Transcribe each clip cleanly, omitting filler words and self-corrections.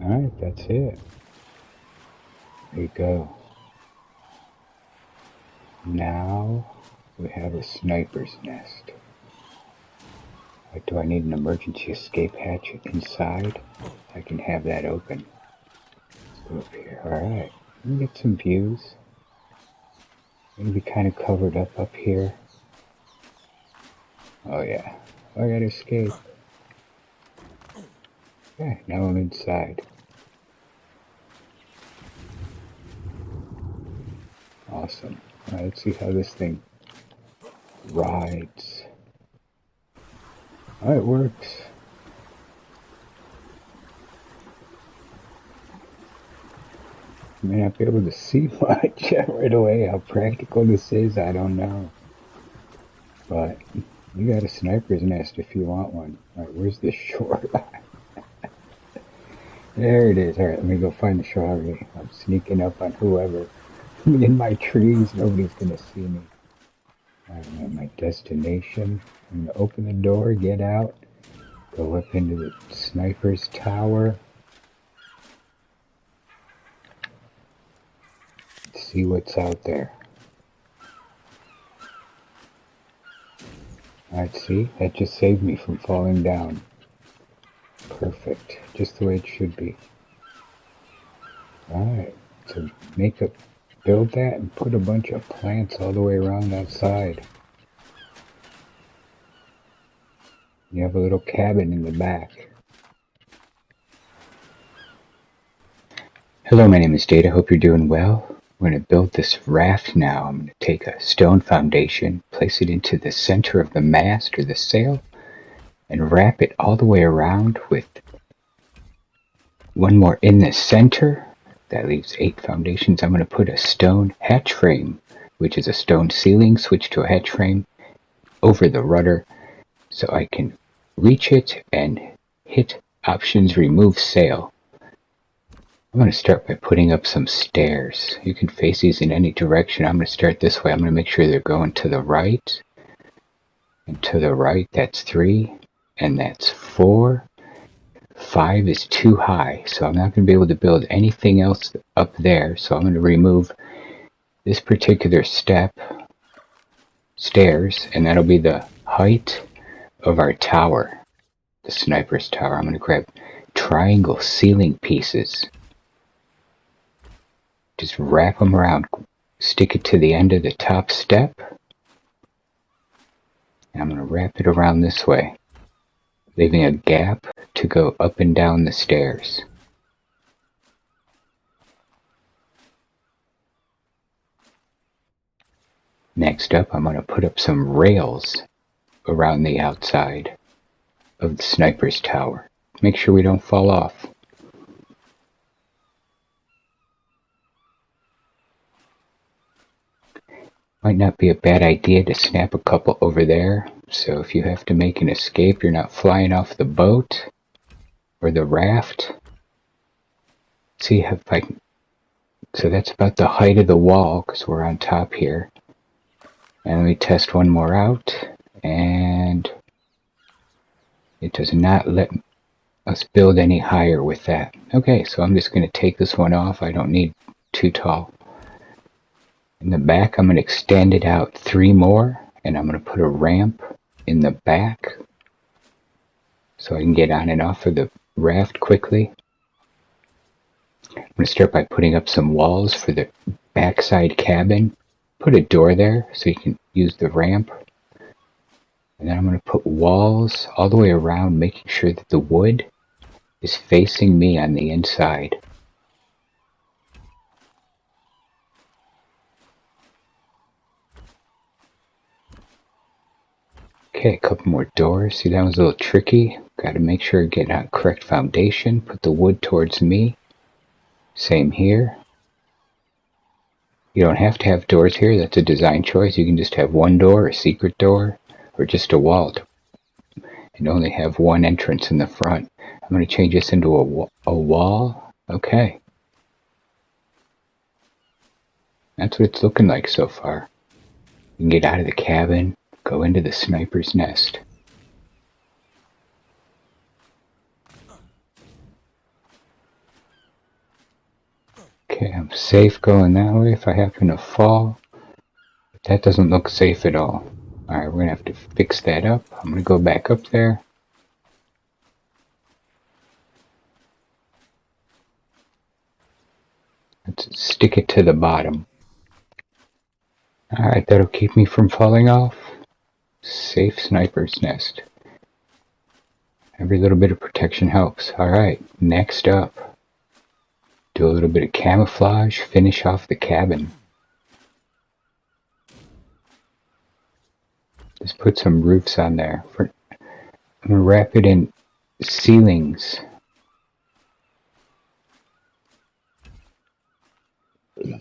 Alright, that's it. There you go. Now we have a sniper's nest. Do I need an emergency escape hatch inside? I can have that open. Let's go up here. Alright, let me get some views. I'm gonna be kind of covered up here. Oh yeah, I gotta escape. Okay, now I'm inside. Awesome. Alright, let's see how this thing rides. Oh, it works. I may not be able to see much right away. How practical this is, I don't know. But you got a sniper's nest if you want one. Alright, where's the shoreline? There it is. Alright, let me go find the shoreline. I'm sneaking up on whoever. In my trees, nobody's gonna see me. Alright, I'm at my destination. I'm gonna open the door, get out, go up into the sniper's tower. See what's out there. Alright, see? That just saved me from falling down. Perfect. Just the way it should be. Alright, so build that and put a bunch of plants all the way around outside. You have a little cabin in the back. Hello, my name is Jade. I hope you're doing well. We're going to build this raft now. I'm going to take a stone foundation, place it into the center of the mast or the sail, and wrap it all the way around with one more in the center. That leaves 8 foundations. I'm going to put a stone hatch frame, which is a stone ceiling, switch to a hatch frame over the rudder so I can reach it and hit options remove sail. I'm going to start by putting up some stairs. You can face these in any direction. I'm going to start this way. I'm going to make sure they're going to the right. And to the right, that's 3. And that's 4. 5 is too high. So I'm not going to be able to build anything else up there. So I'm going to remove this particular stairs. And that'll be the height of our tower. The sniper's tower. I'm going to grab triangle ceiling pieces. Just wrap them around, stick it to the end of the top step, and I'm going to wrap it around this way, leaving a gap to go up and down the stairs. Next up, I'm going to put up some rails around the outside of the sniper's tower. Make sure we don't fall off. Might not be a bad idea to snap a couple over there, so if you have to make an escape, you're not flying off the boat or the raft. See if I can. So that's about the height of the wall, because we're on top here. And let me test one more out, and it does not let us build any higher with that. Okay, so I'm just going to take this one off. I don't need too tall. In the back, I'm going to extend it out 3 more, and I'm going to put a ramp in the back so I can get on and off of the raft quickly. I'm going to start by putting up some walls for the backside cabin. Put a door there so you can use the ramp. And then I'm going to put walls all the way around, making sure that the wood is facing me on the inside. Okay, a couple more doors. See, that was a little tricky. Got to make sure I get on correct foundation. Put the wood towards me. Same here. You don't have to have doors here. That's a design choice. You can just have one door, a secret door, or just a wall, and only have one entrance in the front. I'm going to change this into a wall. Okay. That's what it's looking like so far. You can get out of the cabin. Go into the sniper's nest. Okay, I'm safe going that way if I happen to fall. But that doesn't look safe at all. Alright, we're gonna have to fix that up. I'm gonna go back up there. Let's stick it to the bottom. Alright, that'll keep me from falling off. Safe sniper's nest. Every little bit of protection helps. Alright, next up. Do a little bit of camouflage, finish off the cabin. Just put some roofs on there. I'm going to wrap it in ceilings. I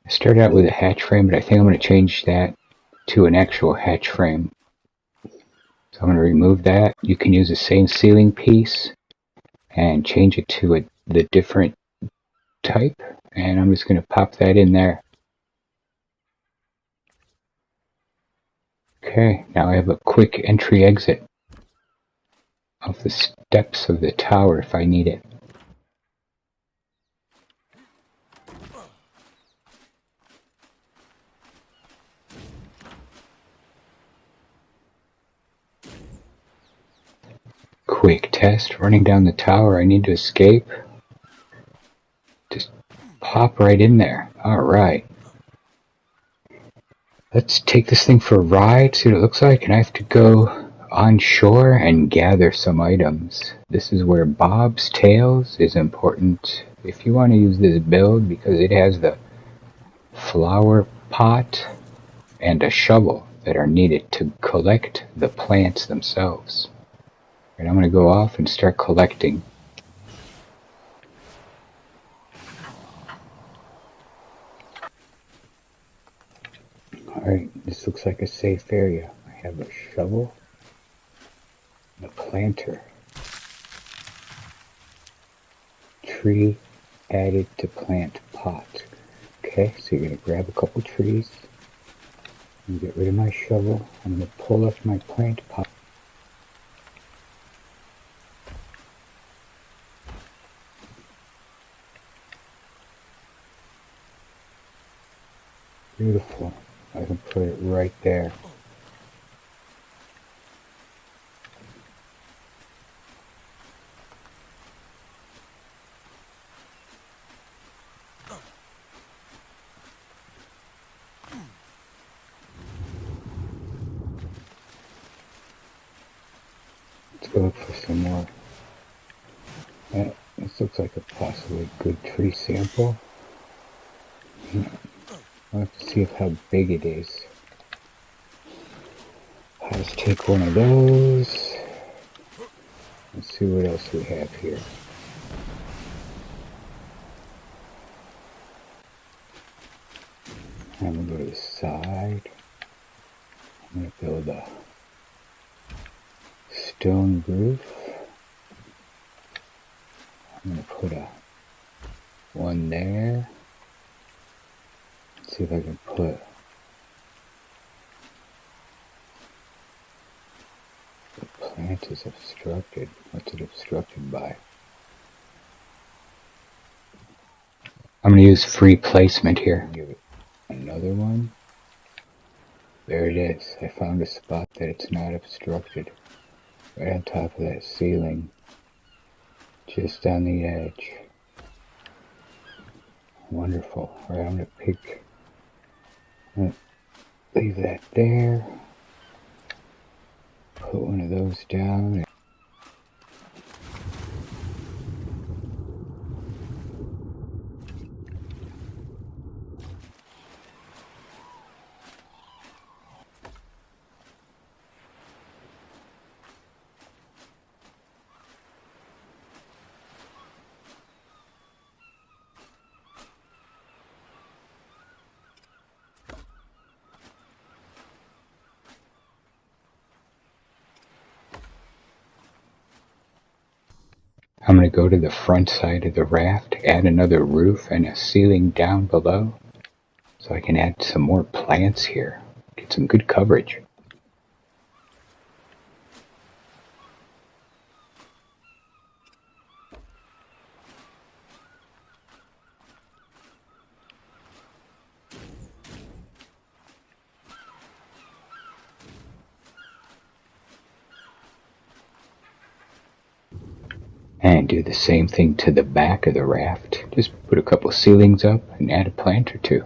started out with a hatch frame, but I think I'm going to change that to an actual hatch frame. So I'm going to remove that. You can use the same ceiling piece and change it to the different type. And I'm just going to pop that in there. Okay, now I have a quick entry exit off the steps of the tower if I need it. Quick test, running down the tower, I need to escape. Just pop right in there. Alright. Let's take this thing for a ride, see what it looks like, and I have to go on shore and gather some items. This is where Bob's Tails is important if you want to use this build because it has the flower pot and a shovel that are needed to collect the plants themselves. And I'm going to go off and start collecting. Alright, this looks like a safe area. I have a shovel and a planter. Tree added to plant pot. Okay, so you're going to grab a couple trees and get rid of my shovel. I'm going to pull up my plant pot. Beautiful. I can put it right there. Let's go look for some more. This looks like a possibly good tree sample. I'll have to see how big it is. Let's take one of those. Let's see what else we have here. I'm going to go to the side. I'm going to build a stone roof. I'm going to put one there. Let's see if I can put the plant is obstructed. What's it obstructed by? I'm going to use free placement here. Give it another one. There it is. I found a spot that it's not obstructed. Right on top of that ceiling. Just on the edge. Wonderful. Alright, I'm going to leave that there. Put one of those down. I'm going to go to the front side of the raft, add another roof and a ceiling down below so I can add some more plants here. Get some good coverage. And do the same thing to the back of the raft. Just put a couple ceilings up and add a plant or two.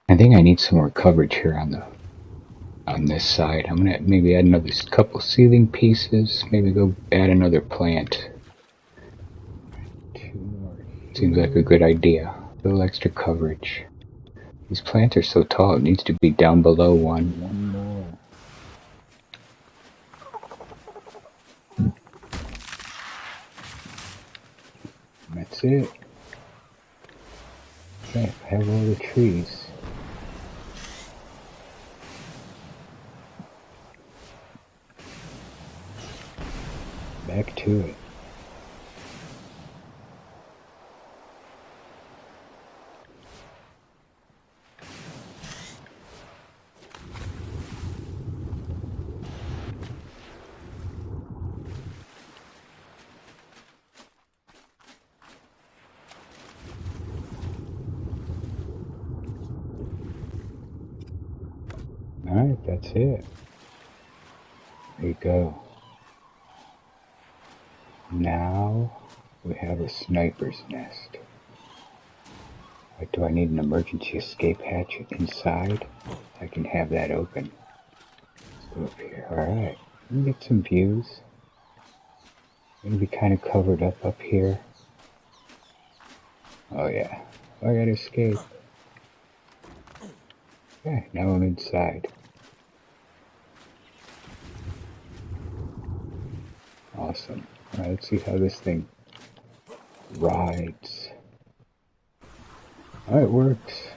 I think I need some more coverage here on this side. I'm gonna maybe add another couple ceiling pieces. Maybe go add another plant. 2 more. Seems like a good idea. A little extra coverage. These plants are so tall. It needs to be down below one. One more. That's it. Okay, I have all the trees. Back to it. Alright, that's it. There you go. Now we have a sniper's nest. What, do I need an emergency escape hatch inside? I can have that open. Let's go up here. Alright, let me get some views. I'm gonna be kind of covered up here. Oh yeah, I gotta escape. Okay, now I'm inside. Awesome. Alright, let's see how this thing rides. Oh, it works.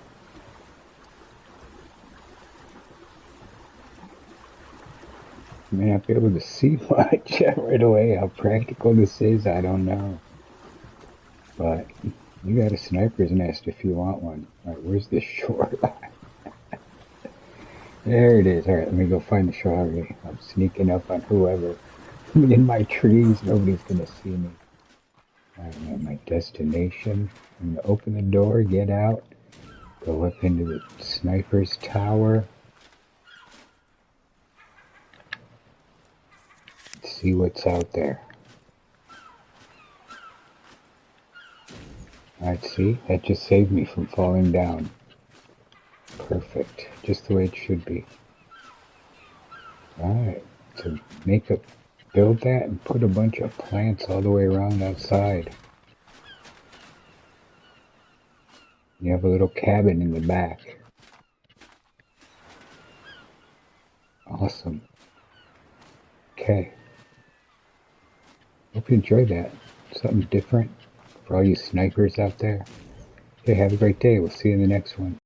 I may not be able to see much right away. How practical this is, I don't know. But you got a sniper's nest if you want one. Alright, where's the shoreline? There it is. Alright, let me go find the shoreline. I'm sneaking up on whoever. I'm in my trees, nobody's gonna see me. Alright, I'm at my destination. I'm gonna open the door, get out, go up into the sniper's tower. See what's out there. Alright, see? That just saved me from falling down. Perfect. Just the way it should be. Alright, so build that and put a bunch of plants all the way around outside. You have a little cabin in the back. Awesome. Okay. Hope you enjoyed that. Something different for all you snipers out there. Okay, have a great day. We'll see you in the next one.